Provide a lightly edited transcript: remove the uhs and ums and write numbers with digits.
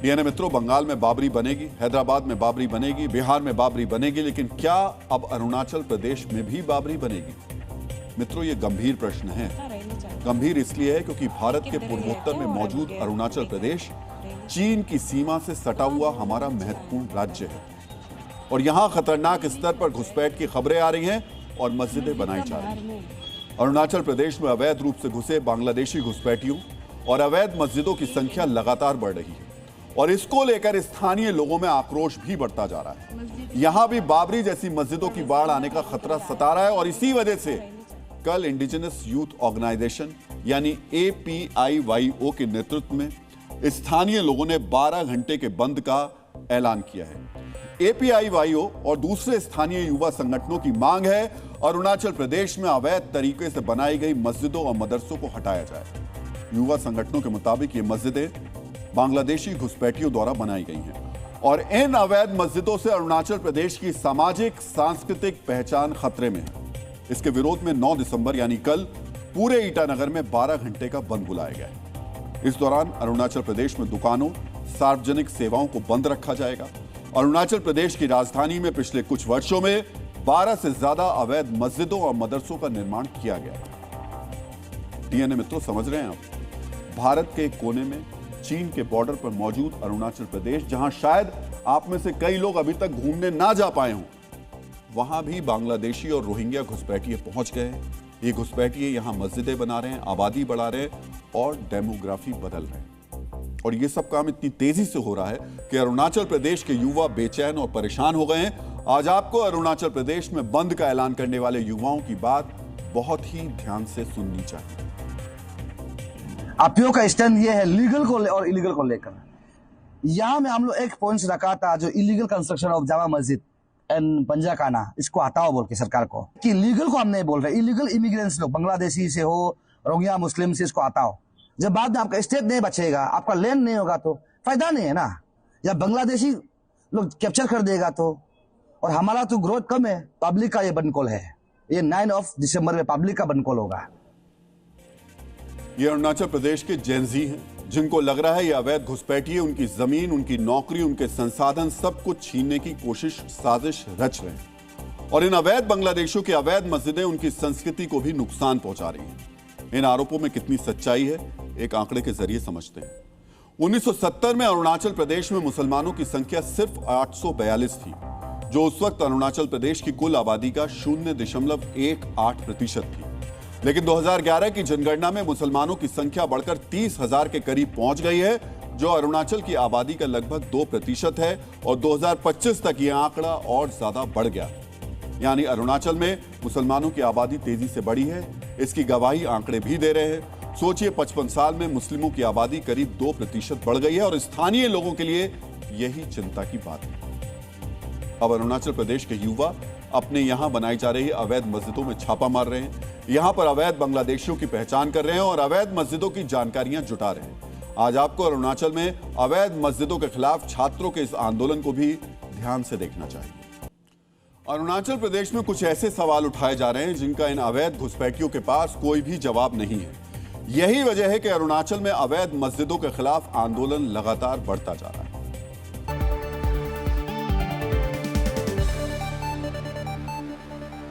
DNA मित्रों, बंगाल में बाबरी बनेगी, हैदराबाद में बाबरी बनेगी, बिहार में बाबरी बनेगी, लेकिन क्या अब अरुणाचल प्रदेश में भी बाबरी बनेगी? मित्रों, ये गंभीर प्रश्न है। गंभीर इसलिए है क्योंकि भारत के पूर्वोत्तर में मौजूद अरुणाचल प्रदेश चीन की सीमा से सटा हुआ हमारा महत्वपूर्ण राज्य है और यहां खतरनाक स्तर पर घुसपैठ की खबरें आ रही हैं और मस्जिदें बनाई जा रही हैं। अरुणाचल प्रदेश में अवैध रूप से घुसे बांग्लादेशी घुसपैठियों और अवैध मस्जिदों की संख्या लगातार बढ़ रही है और इसको लेकर स्थानीय लोगों में आक्रोश भी बढ़ता जा रहा है। यहां भी बाबरी जैसी मस्जिदों की बाढ़ आने का खतरा सता रहा है और इसी वजह से कल इंडिजिनस यूथ ऑर्गेनाइजेशन यानी APIYO के नेतृत्व में स्थानीय लोगों ने 12 घंटे के बंद का ऐलान किया है। APIYO और दूसरे स्थानीय युवा संगठनों की मांग है अरुणाचल प्रदेश में अवैध तरीके से बनाई गई मस्जिदों और मदरसों को हटाया जाए। युवा संगठनों के मुताबिक ये मस्जिदें बांग्लादेशी घुसपैठियों द्वारा बनाई गई हैं और इन अवैध मस्जिदों से अरुणाचल प्रदेश की सामाजिक सांस्कृतिक पहचान खतरे में है। इसके विरोध में 9 दिसंबर यानी कल पूरे ईटानगर में 12 घंटे का बंद बुलाया गया है। इस दौरान अरुणाचल प्रदेश में दुकानों, सार्वजनिक सेवाओं को बंद रखा जाएगा। अरुणाचल प्रदेश की राजधानी में पिछले कुछ वर्षों में 12 से ज्यादा अवैध मस्जिदों और मदरसों का निर्माण किया गया है। डीएनए मित्रों, समझ रहे हैं आप, भारत के कोने में चीन के बॉर्डर पर मौजूद अरुणाचल प्रदेश, जहां शायद आप में से कई लोग अभी तक घूमने ना जा पाए हों, वहां भी बांग्लादेशी और रोहिंग्या घुसपैठिए पहुंच गए हैं। ये घुसपैठिए यहां मस्जिदें बना रहे हैं, आबादी बढ़ा रहे हैं और डेमोग्राफी बदल रहे हैं। और ये सब काम इतनी तेजी से हो रहा है कि अरुणाचल प्रदेश के युवा बेचैन और परेशान हो गए हैं। आज आपको अरुणाचल प्रदेश में बंद का ऐलान करने वाले युवाओं की बात बहुत ही ध्यान से सुननी चाहिए। आपियो का स्टैंड ये है लीगल को और इलीगल को लेकर। यहाँ में हम लोग एक पॉइंट रखा था, जो illegal construction of Jama Masjid and पंजाकाना, इसको हटाओ बोल के सरकार को, कि लीगल को हम नहीं बोल रहे, इलीगल इमिग्रेंट्स लोग बांग्लादेशी से हो, रोहिंग्या मुस्लिम से, इसको हटाओ। जब बाद में आपका स्टेट नहीं बचेगा, आपका लैंड नहीं होगा तो फायदा नहीं है ना। जब बांग्लादेशी लोग कैप्चर कर देगा तो, और हमारा तो ग्रोथ कम है। पब्लिक का ये बनकॉल है, ये 9 दिसंबर में पब्लिक का बनकॉल होगा। ये अरुणाचल प्रदेश के जेनजी हैं जिनको लग रहा है ये अवैध घुसपैठिए उनकी जमीन, उनकी नौकरी, उनके संसाधन सब कुछ छीनने की साजिश रच रहे हैं और इन अवैध बांग्लादेशियों की अवैध मस्जिदें उनकी संस्कृति को भी नुकसान पहुंचा रही हैं। इन आरोपों में कितनी सच्चाई है, एक आंकड़े के जरिए समझते हैं। 1970 में अरुणाचल प्रदेश में मुसलमानों की संख्या सिर्फ 842 थी, जो उस वक्त अरुणाचल प्रदेश की कुल आबादी का 0.18% थी। लेकिन 2011 की जनगणना में मुसलमानों की संख्या बढ़कर 30,000 के करीब पहुंच गई है, जो अरुणाचल की आबादी का लगभग 2% है और 2025 तक यह आंकड़ा और ज्यादा बढ़ गया। यानी अरुणाचल में मुसलमानों की आबादी तेजी से बढ़ी है। इसकी गवाही आंकड़े भी दे रहे हैं। सोचिए, 55 साल में मुस्लिमों की आबादी करीब 2% बढ़ गई है और स्थानीय लोगों के लिए यही चिंता की बात है। अब अरुणाचल प्रदेश के युवा अपने यहां बनाई जा रही अवैध मस्जिदों में छापा मार रहे हैं, यहां पर अवैध बांग्लादेशियों की पहचान कर रहे हैं और अवैध मस्जिदों की जानकारियां जुटा रहे हैं। आज आपको अरुणाचल में अवैध मस्जिदों के खिलाफ छात्रों के इस आंदोलन को भी ध्यान से देखना चाहिए। अरुणाचल प्रदेश में कुछ ऐसे सवाल उठाए जा रहे हैं जिनका इन अवैध घुसपैठियों के पास कोई भी जवाब नहीं है। यही वजह है कि अरुणाचल में अवैध मस्जिदों के खिलाफ आंदोलन लगातार बढ़ता जा रहा है।